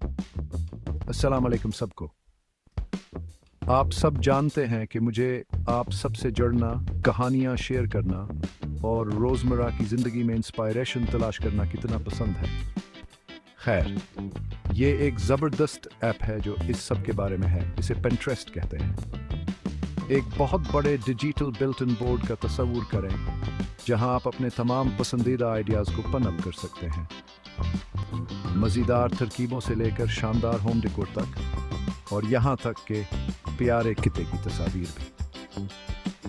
अस्सलाम वालेकुम सबको। आप सब जानते हैं कि मुझे आप सबसे जुड़ना, कहानियाँ शेयर करना और रोज़मर्रा की ज़िंदगी में इंस्पायरेशन तलाश करना कितना पसंद है। खैर, ये एक ज़बरदस्त ऐप है जो इस सब के बारे में है। इसे पिंटरेस्ट कहते हैं। एक बहुत बड़े डिजिटल बिल्ट इन बोर्ड का तस्वुर करें, जहां आप अपने तमाम पसंदीदा आइडियाज़ को पन अप कर सकते हैं। मज़ेदार तरकीबों से लेकर शानदार होम डेकोर तक, और यहाँ तक कि प्यारे किते की तस्वीर भी।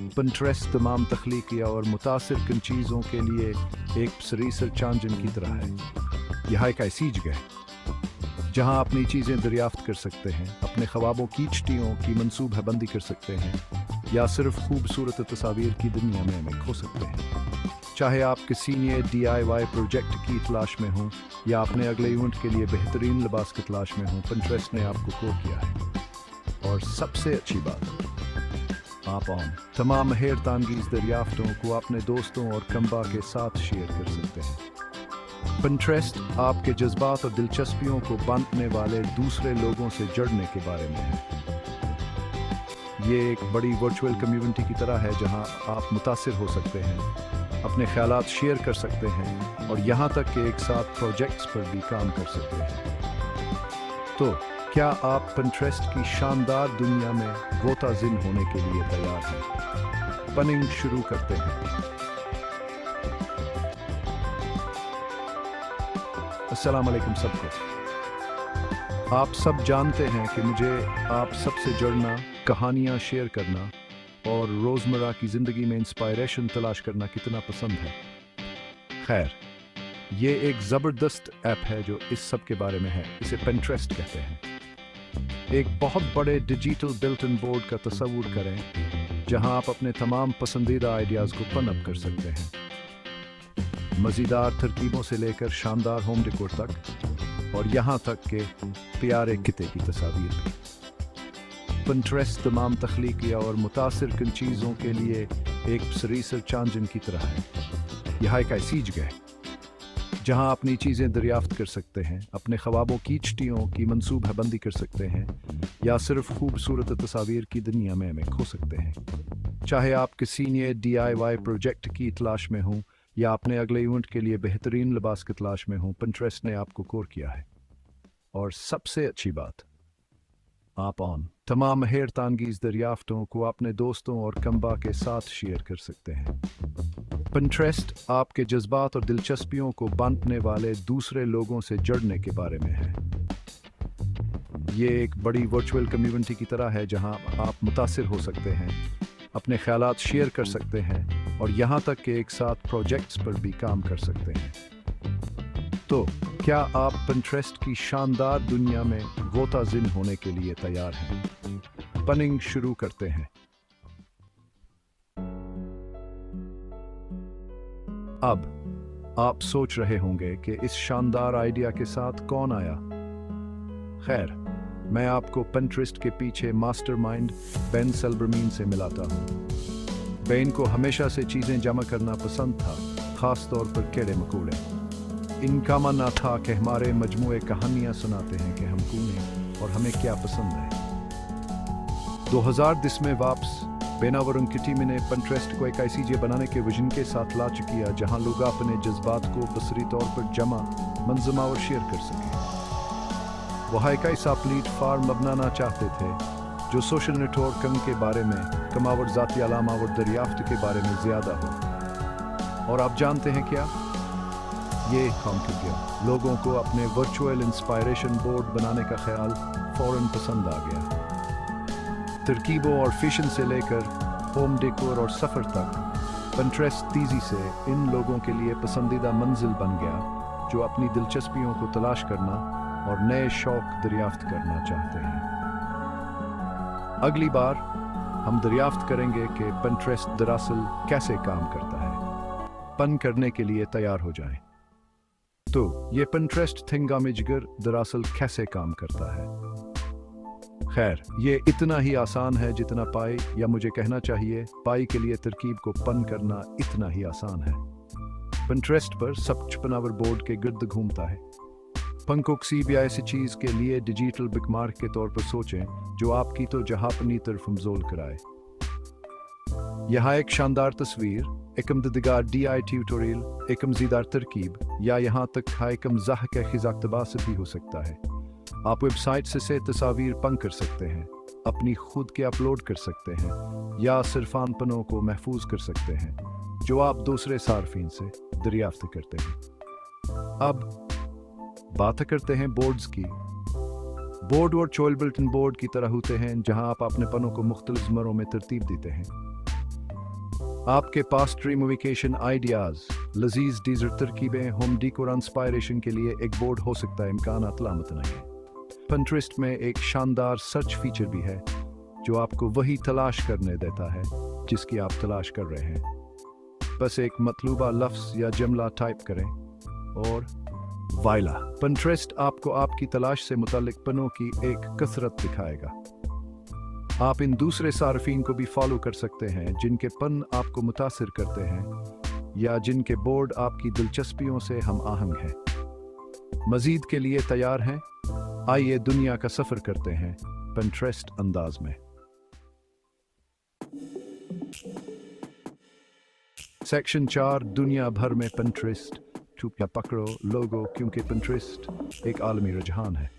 पिंटरेस्ट तमाम तख्लीकिया और मुतासिर किन चीज़ों के लिए एक रिसर्च इंजन की तरह है। यह एक ऐसी जगह है जहाँ अपनी चीज़ें दरियाफ्त कर सकते हैं, अपने ख्वाबों की छटियों की मनसूबाबंदी कर सकते हैं, या सिर्फ खूबसूरत तस्वीर की दुनिया में खो सकते हैं। चाहे आप किसी नए DIY प्रोजेक्ट की तलाश में हों या अपने अगले इवेंट के लिए बेहतरीन लिबास की तलाश में हों, पिंटरेस्ट ने आपको कोर किया है। और सबसे अच्छी बात, आप तमाम हैरत अंगेज़ दरियाफ्तों को अपने दोस्तों और कम्बा के साथ शेयर कर सकते हैं। पिंटरेस्ट आपके जज्बात और दिलचस्पियों को बांटने वाले दूसरे लोगों से जुड़ने के बारे में है। ये एक बड़ी वर्चुअल कम्युनिटी की तरह है जहां आप मुतासिर हो सकते हैं, अपने ख्यालात शेयर कर सकते हैं, और यहाँ तक कि एक साथ प्रोजेक्ट्स पर भी काम कर सकते हैं। तो क्या आप पिंटरेस्ट की शानदार दुनिया में गोताजिन होने के लिए तैयार हैं? पनिंग शुरू करते हैं। अस्सलाम वालेकुम सबको। आप सब जानते हैं कि मुझे आप सबसे जुड़ना, कहानियाँ शेयर करना और रोज़मर्रा की ज़िंदगी में इंस्पायरेशन तलाश करना कितना पसंद है। खैर, ये एक ज़बरदस्त ऐप है जो इस सब के बारे में है। इसे पिंटरेस्ट कहते हैं। एक बहुत बड़े डिजिटल बिल्ट इन बोर्ड का तस्वुर करें, जहां आप अपने तमाम पसंदीदा आइडियाज़ को पन अप कर सकते हैं। मज़ेदार तरकीबों से लेकर शानदार होम डेकोर तक, और यहाँ तक कि प्यारे किते की तस्वीर भी। पिंटरेस्ट तमाम तख्लीकिया और मुतासिर किन चीज़ों के लिए एक रिसर्च इंजन की तरह है। यह एक ऐसी जगह है जहां अपनी चीज़ें दरियाफ्त कर सकते हैं, अपने ख्वाबों की छटियों की मनसूबाबंदी कर सकते हैं, या सिर्फ खूबसूरत तस्वीर की दुनिया में खो सकते हैं। चाहे आप किसी नए DIY प्रोजेक्ट की तलाश में हों या अपने अगले इवेंट के लिए बेहतरीन लिबास की तलाश में हों, पिंटरेस्ट ने आपको कोर किया है। और सबसे अच्छी बात, आप तमाम हैरत अंगेज़ दरियाफ्तों को अपने दोस्तों और कम्बा के साथ शेयर कर सकते हैं। पिंटरेस्ट आपके जज्बात और दिलचस्पियों को बांटने वाले दूसरे लोगों से जुड़ने के बारे में है। ये एक बड़ी वर्चुअल कम्युनिटी की तरह है जहां आप मुतासिर हो सकते हैं, अपने ख्यालात शेयर कर सकते हैं, और यहाँ तक कि एक साथ प्रोजेक्ट्स पर भी काम कर सकते हैं। तो क्या आप पिंटरेस्ट की शानदार दुनिया में गोताजिन होने के लिए तैयार हैं? पनिंग शुरू करते हैं। अब आप सोच रहे होंगे कि इस शानदार आइडिया के साथ कौन आया। खैर, मैं आपको पिंटरेस्ट के पीछे मास्टरमाइंड बेन सेल्बरमैन से मिलाता हूँ। बेन को हमेशा से चीज़ें जमा करना पसंद था, खास तौर पर कीड़े मकोड़े। इनका मानना था कि हमारे मजमूए कहानियाँ सुनाते हैं कि हम कौन हैं और हमें क्या पसंद है। 2010 में वापस बेनावरुन की टीम ने पिंटरेस्ट को एक ऐसी जगह बनाने के विजन के साथ लॉन्च किया जहां लोग अपने जज्बात को बसरी तौर पर जमा, मंजमा और शेयर कर सकें। वह एक ऐसा प्लेटफॉर्म बनाना चाहते थे जो सोशल नेटवर्किंग के बारे में, कमावर ज़ाती अलामा और दरियाफ्त के बारे में ज़्यादा हो। और आप जानते हैं क्या? ये काम कर गया। लोगों को अपने वर्चुअल इंस्पायरेशन बोर्ड बनाने का ख्याल फौरन पसंद आ गया। तरकीबों और फैशन से लेकर होम डेकोर और सफ़र तक, पिंटरेस्ट तेज़ी से इन लोगों के लिए पसंदीदा मंजिल बन गया जो अपनी दिलचस्पियों को तलाश करना और नए शौक दरियाफ्त करना चाहते हैं। अगली बार हम दरियाफ्त करेंगे कि पिंटरेस्ट दरअसल कैसे काम करता है। पन करने के लिए तैयार हो जाएं। तो ये पिंटरेस्ट थिंगामिजगर दरअसल कैसे काम करता है? खैर, ये इतना ही आसान है जितना पाई, या मुझे कहना चाहिए पाई के लिए तरकीब को पन करना इतना ही आसान है। पिंटरेस्ट पर सब 56 बोर्ड के गिर्द घूमता है। पंको किसी भी ऐसी चीज़ के लिए डिजिटल बुकमार्क के तौर पर सोचें जो आपकी तो जहां अपनी तरफ मजोल कराए। यहाँ एक शानदार तस्वीर, एकम ददगार DI ट्यूटोरियल, एकम ज़ीदार तरकीब या यहाँ तक एकम ज़ाह के खिज़ाकतबा से भी हो सकता है। आप वेबसाइट से तस्वीर पंग कर सकते हैं, अपनी खुद के अपलोड कर सकते हैं या सिर्फान पनों को महफूज कर सकते हैं जो आप दूसरे सार्फिन से दरियाफ्त करते हैं। अब बात करते हैं बोर्ड्स की। बोर्ड और चोल बुलेटिन बोर्ड की तरह होते हैं जहां आप अपने पनों को मुख्तलिफ ज़मरों में तरतीब देते हैं। आपके पास ड्रीमिफिकेशन आइडियाज, लजीज डीजर तरकीबें, होम डेकोर इंस्पायरेशन के लिए एक बोर्ड हो सकता है, इम्कान अतलामत नहीं है। पिंटरेस्ट में एक शानदार सर्च फीचर भी है जो आपको वही तलाश करने देता है जिसकी आप तलाश कर रहे हैं। बस एक मतलूबा लफ्ज़ या जुमला टाइप करें और वाइला, पिंटरेस्ट आपको आपकी तलाश से मुताल्लिक पनों की एक कसरत दिखाएगा। आप इन दूसरे सार्फिन को भी फॉलो कर सकते हैं जिनके पन आपको मुतासिर करते हैं या जिनके बोर्ड आपकी दिलचस्पियों से हम आहंग हैं। मजीद के लिए तैयार हैं? आइए दुनिया का सफर करते हैं पिंटरेस्ट अंदाज में। सेक्शन 4, दुनिया भर में पिंटरेस्ट या पकड़ो लोगो, क्योंकि पिंटरेस्ट एक आलमी रुझान है।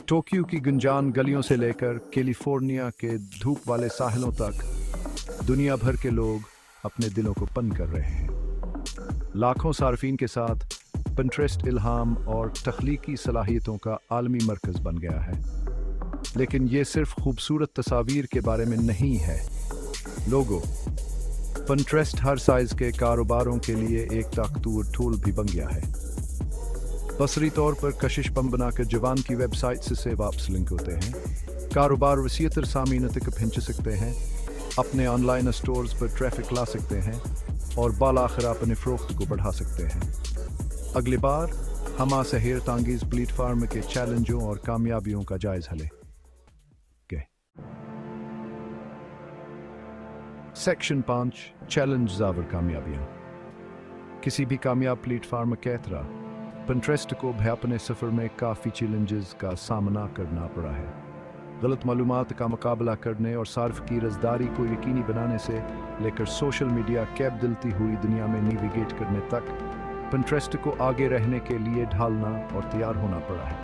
टोक्यो की गुंजान गलियों से लेकर कैलिफोर्निया के धूप वाले साहिलों तक दुनिया भर के लोग अपने दिलों को पन कर रहे हैं। लाखों सार्फिन के साथ पिंटरेस्ट इल्हाम और तख्लीकी सलाहियतों का आलमी मरकज़ बन गया है। लेकिन ये सिर्फ खूबसूरत तस्वीर के बारे में नहीं है। लोगो, पिंटरेस्ट हर साइज़ के कारोबारों के लिए एक ताकतवर टूल भी बन गया है। बसरी तौर पर कशिश पम बनाकर जवान की वेबसाइट से वापस लिंक होते हैं। कारोबार वसीअतर सामीन तक पहुंच सकते हैं, अपने ऑनलाइन स्टोर्स पर ट्रैफिक ला सकते हैं और बालाखिर अपने फ़रोख्त को बढ़ा सकते हैं। अगली बार हम आपसे हैरत अंगेज़ प्लेटफार्म के चैलेंजों और कामयाबियों का जायज़ा लें। सेक्शन 5, चैलेंज ज़ावर कामयाबियाँ। किसी भी कामयाब प्लेटफार्म की तरह पिंटरेस्ट को भी अपने सफ़र में काफ़ी चैलेंजेस का सामना करना पड़ा है। गलत मालूमात का मुकाबला करने और सार्फ की रज़दारी को यकीनी बनाने से लेकर सोशल मीडिया के बदलती हुई दुनिया में नेविगेट करने तक पिंटरेस्ट को आगे रहने के लिए ढालना और तैयार होना पड़ा है।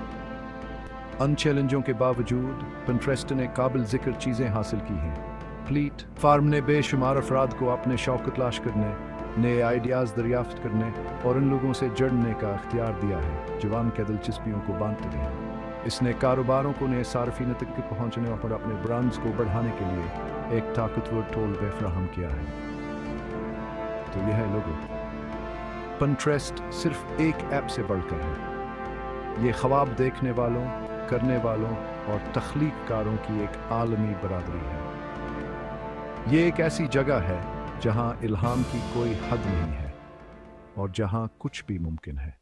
उन चैलेंजों के बावजूद पिंटरेस्ट ने काबिल ज़िक्र चीज़ें हासिल की हैं। प्लेट फार्म ने बेशुमार अफराद को अपने शौक तलाश करने, नए आइडियाज़ दरियाफ्त करने और उन लोगों से जुड़ने का इख्तियार दिया है जवान के दिलचस्पियों को बांटते हैं। इसने कारोबारों को नए सार्फिन तक पहुँचने और अपने ब्रांड्स को बढ़ाने के लिए एक ताकतवर टूल फराहम किया है। तो यह है लोगों, पिंटरेस्ट सिर्फ एक ऐप से बढ़कर है। ये ख्वाब देखने वालों, करने वालों और तख्लीककारों की एक आलमी बरादरी है। ये एक ऐसी जगह है जहां इल्हाम की कोई हद नहीं है और जहां कुछ भी मुमकिन है।